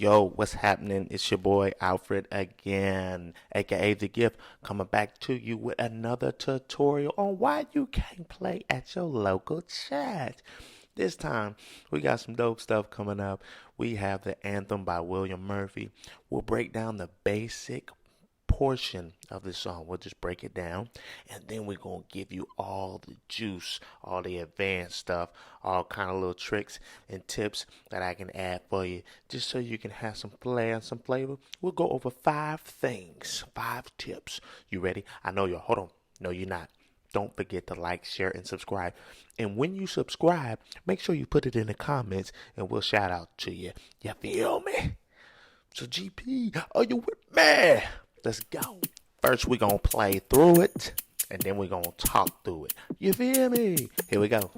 Yo, what's happening? It's your boy Alfred again, aka The Gift, coming back to you with another tutorial on why you can't play at your local church. This time, we got some dope stuff coming up. We have the anthem by William Murphy. We'll break down the basic portion of the song. We'll just break it down, and then we're gonna give you all the juice, all the advanced stuff, all kind of little tricks and tips that I can add for you, just so you can have some flair and some flavor. We'll go over 5 things, 5 tips. You ready? I know you're. Hold on. No, you're not. Don't forget to like, share, and subscribe. And when you subscribe, make sure you put it in the comments, and we'll shout out to you. You feel me? So, GP, are you with me? Let's go. First, we're going to play through it, and then we're going to talk through it. You feel me? Here we go.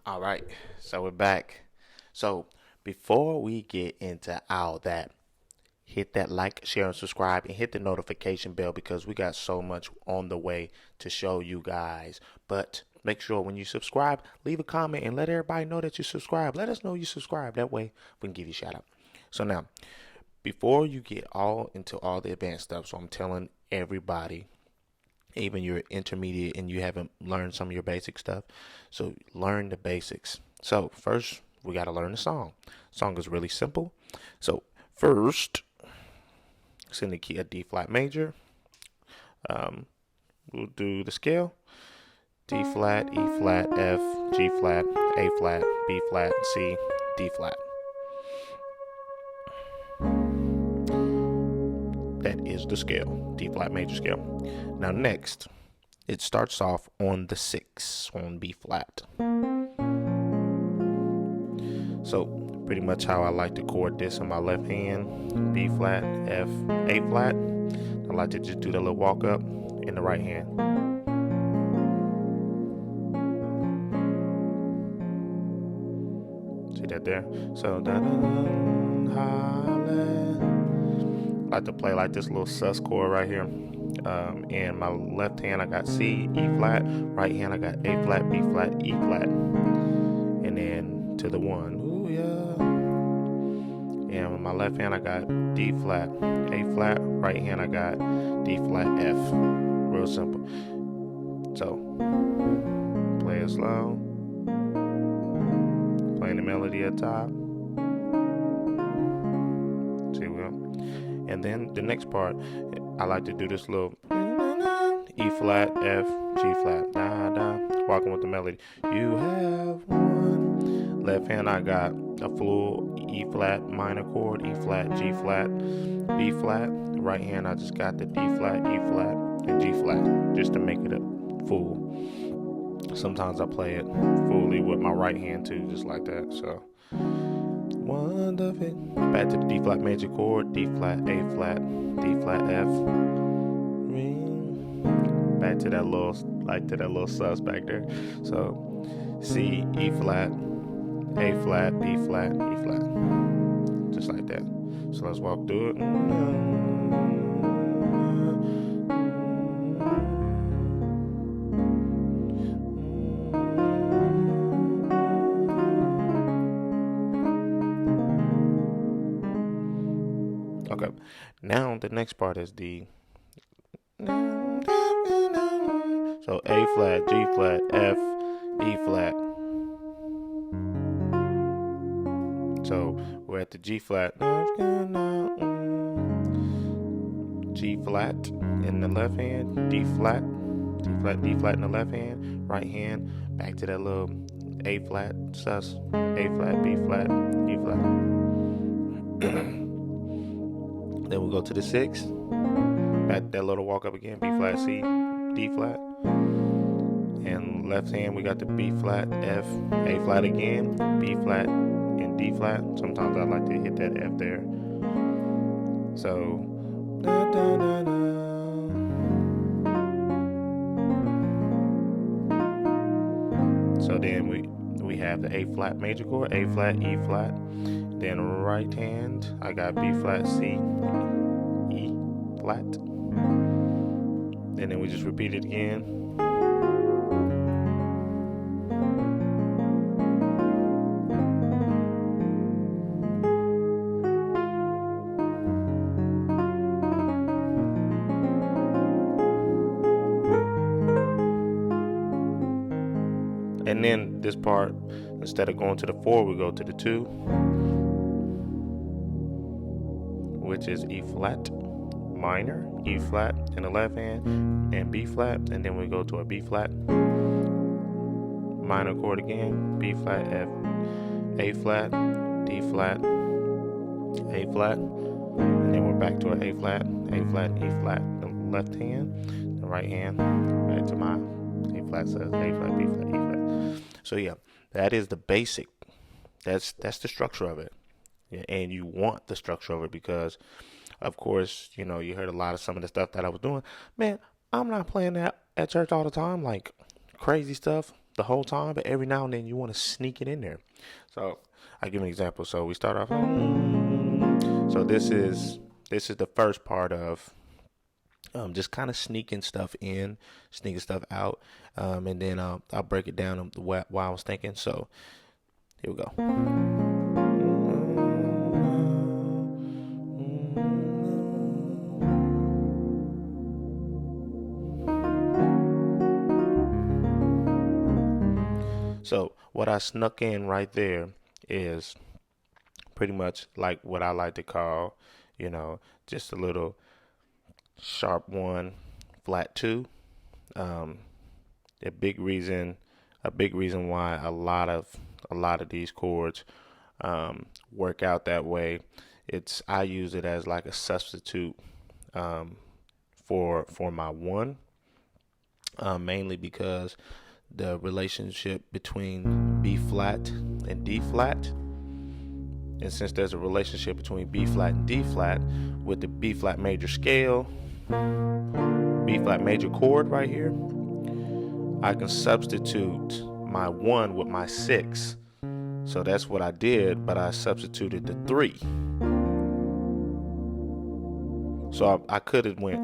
All right, so we're back. So before we get into all that, hit that like, share, and subscribe, and hit the notification bell because we got so much on the way to show you guys. But make sure when you subscribe, leave a comment and let everybody know that you subscribe. Let us know you subscribe. That way we can give you a shout out. So now, before you get all into all the advanced stuff, so I'm telling everybody, even you're intermediate and you haven't learned some of your basic stuff, so learn the basics. So first, we got to learn the song. Song is really simple. So first, it's in the key of D flat major. We'll do the scale: D flat, E flat, F, G flat, A flat, B flat, C, D flat. That is the scale, D flat major scale. Now next, it starts off on the 6 on B flat. So pretty much how I like to chord this in my left hand: B flat, F, A flat. I like to just do the little walk up in the right hand. See that there? So I like to play like this little sus chord right here. In my left hand I got C, E flat. Right hand I got A flat, B flat, E flat. And then to the 1. Ooh yeah. And with my left hand I got D flat, A flat. Right hand I got D flat, F. Real simple. So play it slow. playing the melody at the top. See, well, and then the next part, I like to do this little E flat, F, G flat, da da, walking with the melody. You have one. Left hand, I got a full E flat minor chord, E flat, G flat, B flat. Right hand, I just got the D flat, E flat, and G flat, just to make it a full. Sometimes I play it fully with my right hand too, just like that. So one of it. Back to the D flat major chord, D flat, A flat, D flat, F. Back to that little sus back there. So C, E flat, A flat, B flat, E flat, just like that. So let's walk through it. Okay, now the next part is the so A flat, G flat, F, E flat. So we're at the G flat, G flat in the left hand, D flat, D flat, D flat in the left hand, right hand, back to that little A flat, sus, A flat, B flat, E flat. Then we go to the 6, back that little walk up again, B flat, C, D flat. And left hand, we got the B flat, F, A flat again, B flat, and D flat. Sometimes I like to hit that F there. So, da, da, da, da. So then we have the A flat major chord, A flat, E flat. Then right hand, I got B flat, C, E flat. And then we just repeat it again. And then this part, instead of going to the 4, we go to the 2, which is E flat minor, E flat in the left hand, and B flat. And then we go to a B flat minor chord again, B flat, F, A flat, D flat, A flat. And then we're back to an A flat, E flat, the left hand, the right hand, back to my A flat, says A flat, B flat, E flat. So yeah, that is the basic. That's the structure of it. Yeah, and you want the structure of it because, of course, you know, you heard a lot of some of the stuff that I was doing. Man, I'm not playing that at church all the time, like crazy stuff the whole time, but every now and then you want to sneak it in there. So I give an example. So we start off. So this is the first part of just kind of sneaking stuff in, sneaking stuff out, and then I'll break it down while I was thinking. So here we go. So what I snuck in right there is pretty much like what I like to call, you know, just a little sharp 1, flat 2. A big reason why a lot of these chords work out that way. I use it as like a substitute for my 1, mainly because the relationship between B flat and D flat. And since there's a relationship between B flat and D flat with the B flat major scale, B flat major chord right here, I can substitute my 1 with my 6. So that's what I did, but I substituted the 3. So I could have went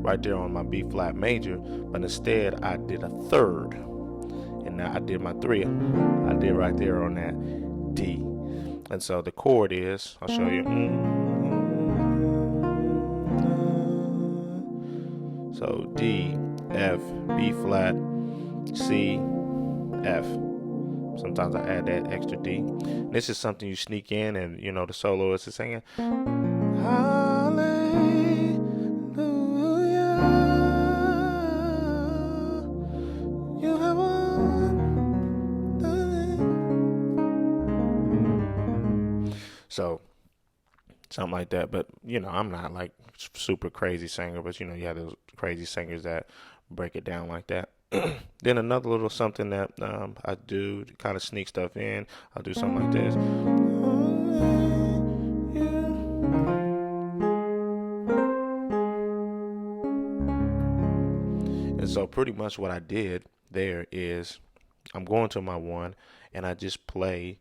right there on my B flat major, but instead I did a 3rd, and now I did my 3. I did right there on that D. And so the chord is, I'll show you. So D, F, B flat, C, F. Sometimes I add that extra D. This is something you sneak in, and the soloist is singing. Hallelujah, you have won the day. So something like that. But I'm not like super crazy singer, but you have those crazy singers that break it down like that. Then another little something that I do to kind of sneak stuff in. I'll do something like this. And so pretty much what I did there is I'm going to my one and I just play.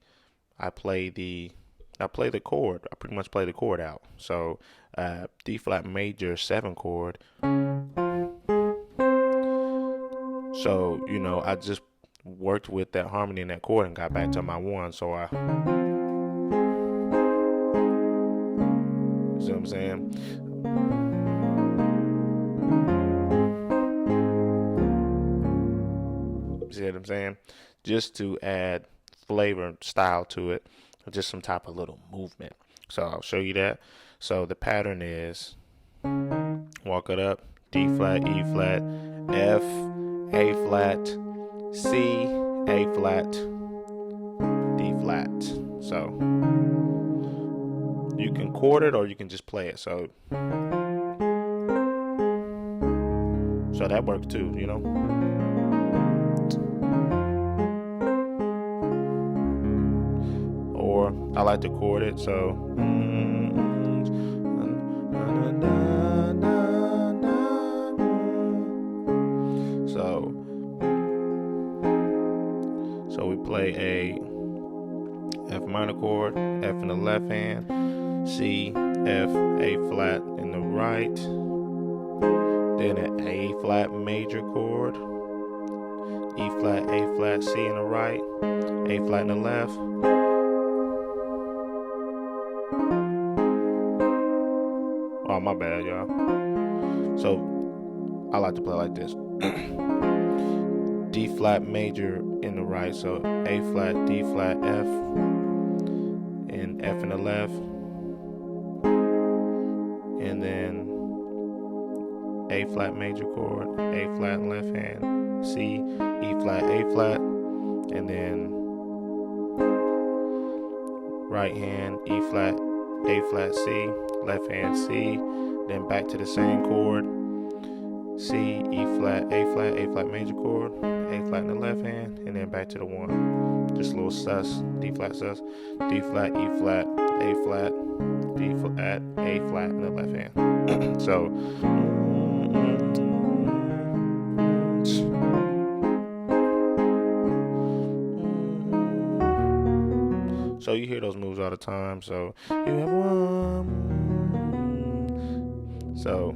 I play the chord. I pretty much play the chord out. So D flat major 7 chord. So, I just worked with that harmony in that chord and got back to my one. So you see what I'm saying? See what I'm saying? Just to add flavor and style to it, just some type of little movement. So I'll show you that. So the pattern is walk it up, D flat, E flat, F, A flat, C, A flat, D flat. So you can chord it or you can just play it. So that works too, Or I like to chord it, so we play a F minor chord, F in the left hand, C, F, A flat in the right, then an A flat major chord, E flat, A flat, C in the right, A flat in the left. Oh, my bad, y'all. So I like to play like this. D flat major in the right, so A flat, D flat, F, and F in the left, and then A flat major chord, A flat in left hand, C, E flat, A flat, and then right hand, E flat, A flat, C, left hand, C, then back to the same chord, C, E flat, A flat major chord, A flat in the left hand, and then back to the one. Just a little sus, D flat sus, D flat, E flat, A flat, D flat, A flat in the left hand. So you hear those moves all the time. So you have one. So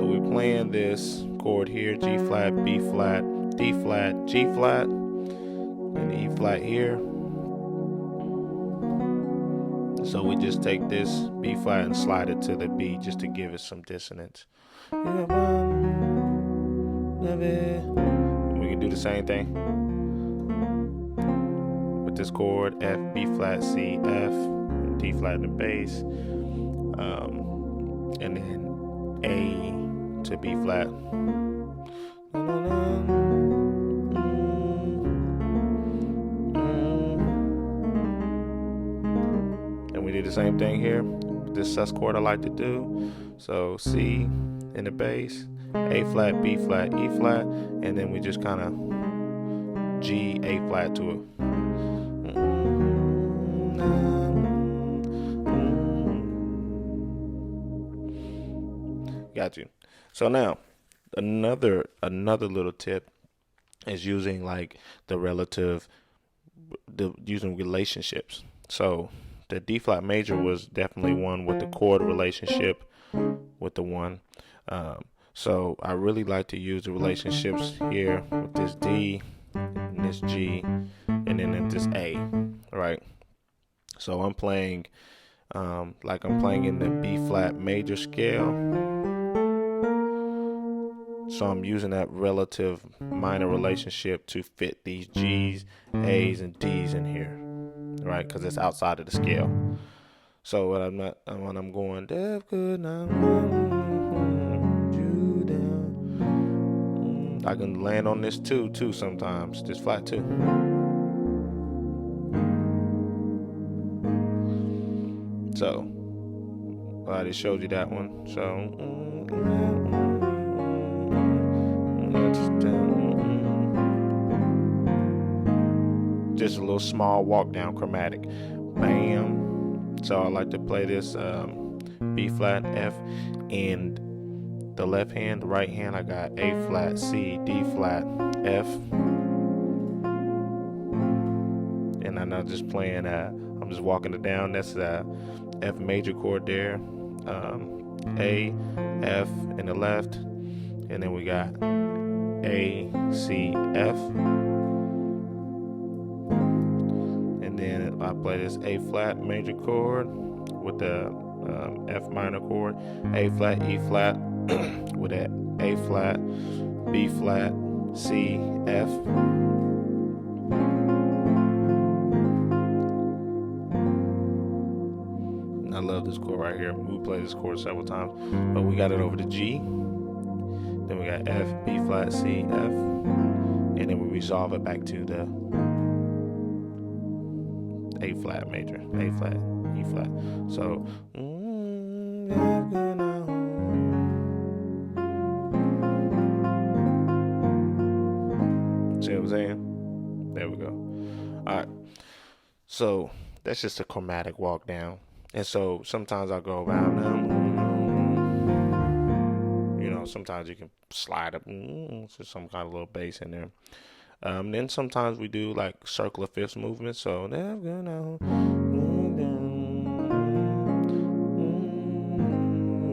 we're playing this chord here, G flat, B flat, D flat, G flat, and E flat here. So we just take this B flat and slide it to the B just to give it some dissonance. And we can do the same thing with this chord, F, B flat, C, F, and D flat in the bass, and then A to B flat. And we do the same thing here with this sus chord I like to do. So C in the bass, A flat, B flat, E flat, and then we just kind of G, A flat to it. Got you. So now another little tip is using like using relationships. So the D flat major was definitely one with the chord relationship with the one. So I really like to use the relationships here with this D and this G and then this A, right? So I'm playing like I'm playing in the B flat major scale. So I'm using that relative minor relationship to fit these G's, A's, and D's in here, right? Because it's outside of the scale. So when I'm going deaf good, you down, I can land on this too sometimes, this flat two. So I just showed you that one. So just a little small walk down chromatic. Bam. So I like to play this B flat, F, and the left hand, the right hand, I got A flat, C, D flat, F. And I'm not just playing, I'm just walking it down. That's the F major chord there. A, F in the left. And then we got A, C, F. And then I play this A flat major chord with the F minor chord, A flat, E flat with that A flat, B flat, C, F. And I love this chord right here. We played this chord several times, but we got it over to G. Then we got F, B flat, C, F, and then we resolve it back to the A flat major, A flat, E flat. So, see what I'm saying? There we go. All right. So that's just a chromatic walk down. And so sometimes I'll go around sometimes you can slide up so some kind of little bass in there. Then sometimes we do like circle of fifths movement. So we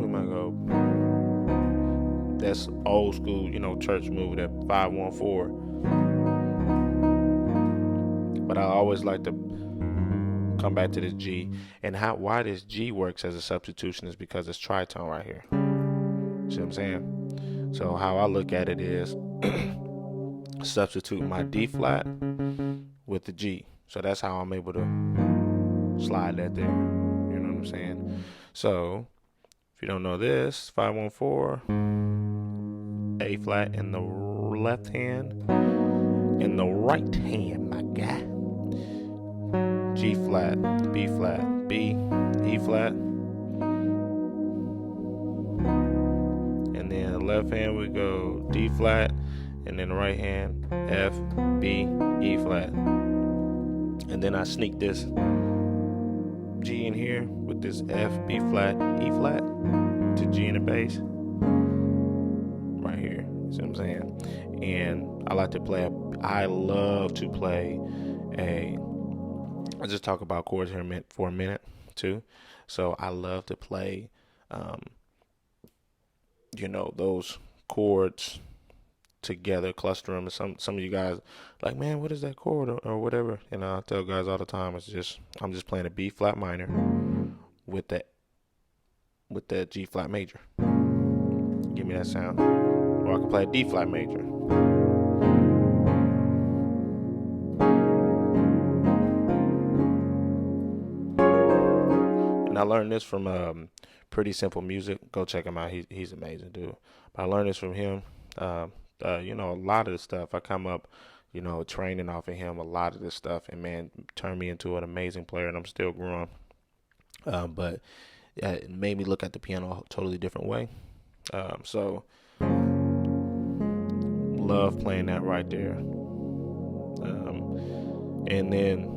might go. That's old school, church move, that 5-1-4. But I always like to come back to this G, and why this G works as a substitution is because it's tritone right here. See what I'm saying? So how I look at it is substitute my D flat with the G. So that's how I'm able to slide that there. You know what I'm saying? So if you don't know this, 5-1-4, A flat in the left hand, in the right hand, my guy. G flat, B flat, B, E flat. And then the left hand we go D flat, and then the right hand F, B, E flat. And then I sneak this G in here with this F, B flat, E flat to G in the bass right here. See what I'm saying? And I love to play I just talk about chords here for a minute too. So I love to play those chords together, cluster them. And some of you guys like, man, what is that chord or whatever? And I tell guys all the time, I'm just playing a B flat minor with that G flat major. Give me that sound. Or I can play a D flat major. And I learned this from Pretty Simple Music. Go check him out. He's amazing, dude. But I learned this from him. A lot of the stuff I come up, training off of him. A lot of this stuff, and man, turned me into an amazing player, and I'm still growing. But it made me look at the piano a totally different way. So love playing that right there. And then,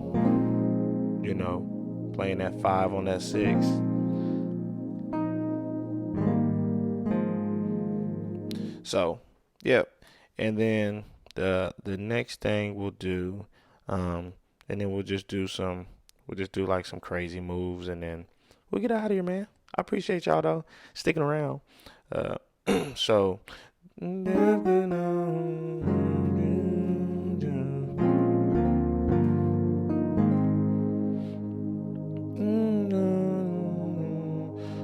playing that 5 on that 6. So, yep. And then the next thing we'll do, and then we'll just do like some crazy moves, and then we'll get out of here, man. I appreciate y'all though sticking around. So.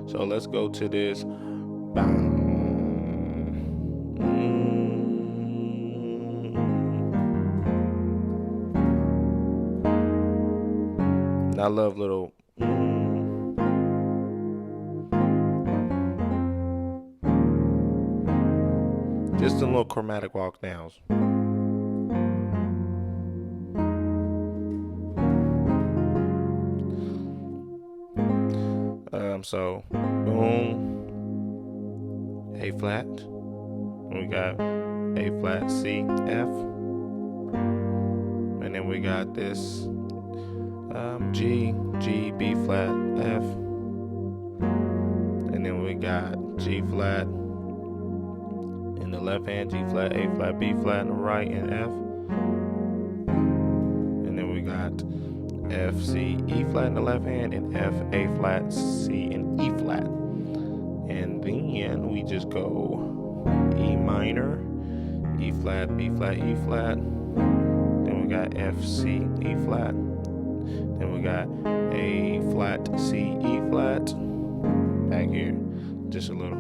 So let's go to this. I love little just some little chromatic walk downs. So boom, A flat. We got A flat, C, F, and then we got this G, B flat, F, and then we got G flat in the left hand, G flat, A flat, B flat in the right, and F, and then we got F, C, E flat in the left hand, and F, A flat, C, and E flat. And then we just go E minor, E flat, B flat, E flat. Then we got F, C, E flat. Then we got A flat, C, E flat. Back here, just a little.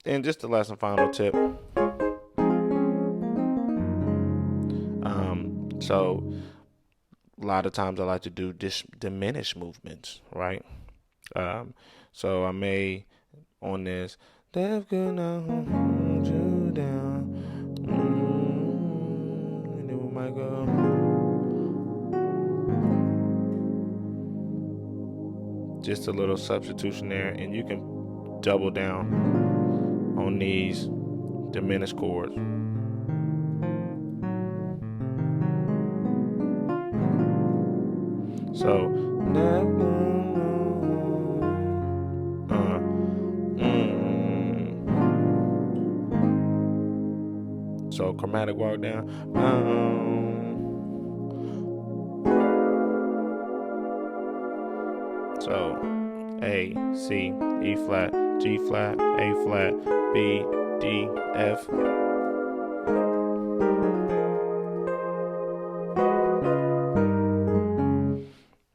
And just the last and final tip. So a lot of times I like to do diminished movements, right? So I may on this, death could not hold you down, and then we might go. Just a little substitution there, and you can double down on these diminished chords. So so chromatic walk down. So A, C, E flat, G flat, A flat, B, D, F.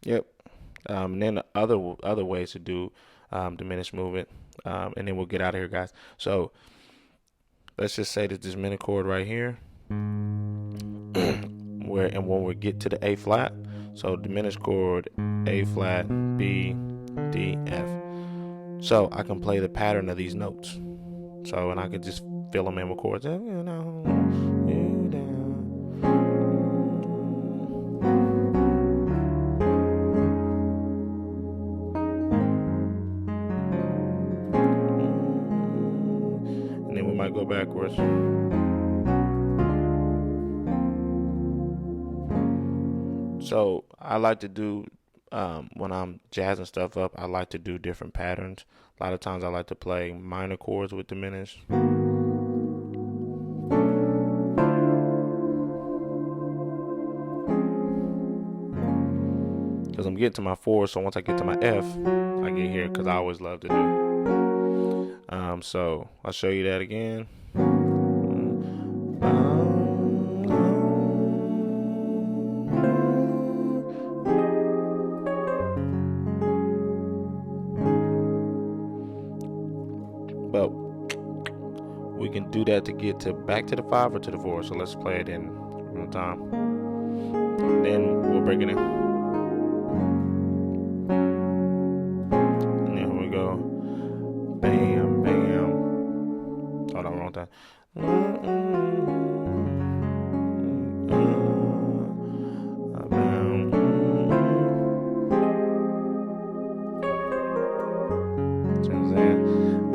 Yep. And then the other ways to do diminished movement, and then we'll get out of here, guys. So let's just say that this minute chord right here, when we get to the A flat, so diminished chord A flat, B, D, F. So I can play the pattern of these notes. So and I can just fill them in with chords. Might go backwards. So I like to do when I'm jazzing stuff up, I like to do different patterns. A lot of times I like to play minor chords with diminished. Because I'm getting to my 4, so once I get to my F, I get here because I always love to do. So I'll show you that again. But we can do that to get back to the 5 or to the 4. So let's play it in real time. Then we'll break it in. And then here we go. Bam, bam. Hold on, wrong time.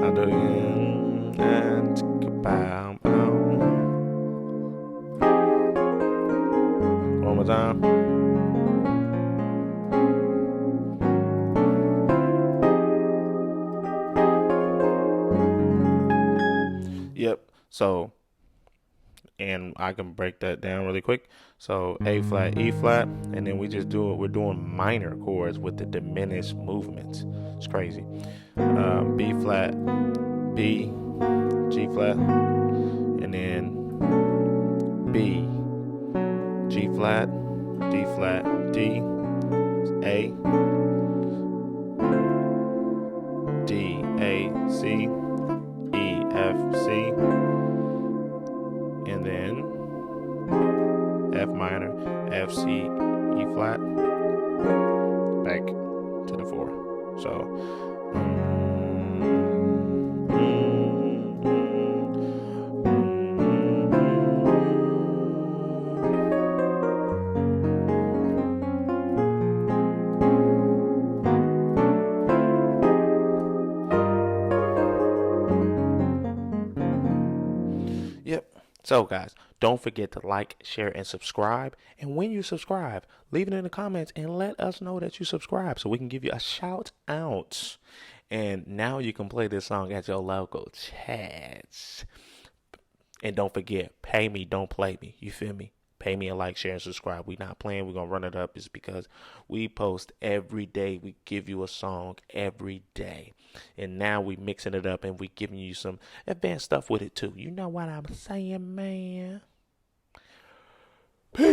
I'll do it again. And bam, bam. One more time. Yep. So, and I can break that down really quick. So A flat, E flat, and then we're doing minor chords with the diminished movements. It's crazy. B flat, B, G flat, and then B, G flat, D flat, D, A, D, A, C, flat, back to the 4. So. Yep. So, guys, don't forget to like, share, and subscribe. And when you subscribe, leave it in the comments and let us know that you subscribe so we can give you a shout out. And now you can play this song at your local church. And don't forget, pay me, don't play me. You feel me? Pay me a like, share, and subscribe. We not playing. We're going to run it up. It's because we post every day. We give you a song every day. And now we mixing it up and we giving you some advanced stuff with it too. You know what I'm saying, man? Peace.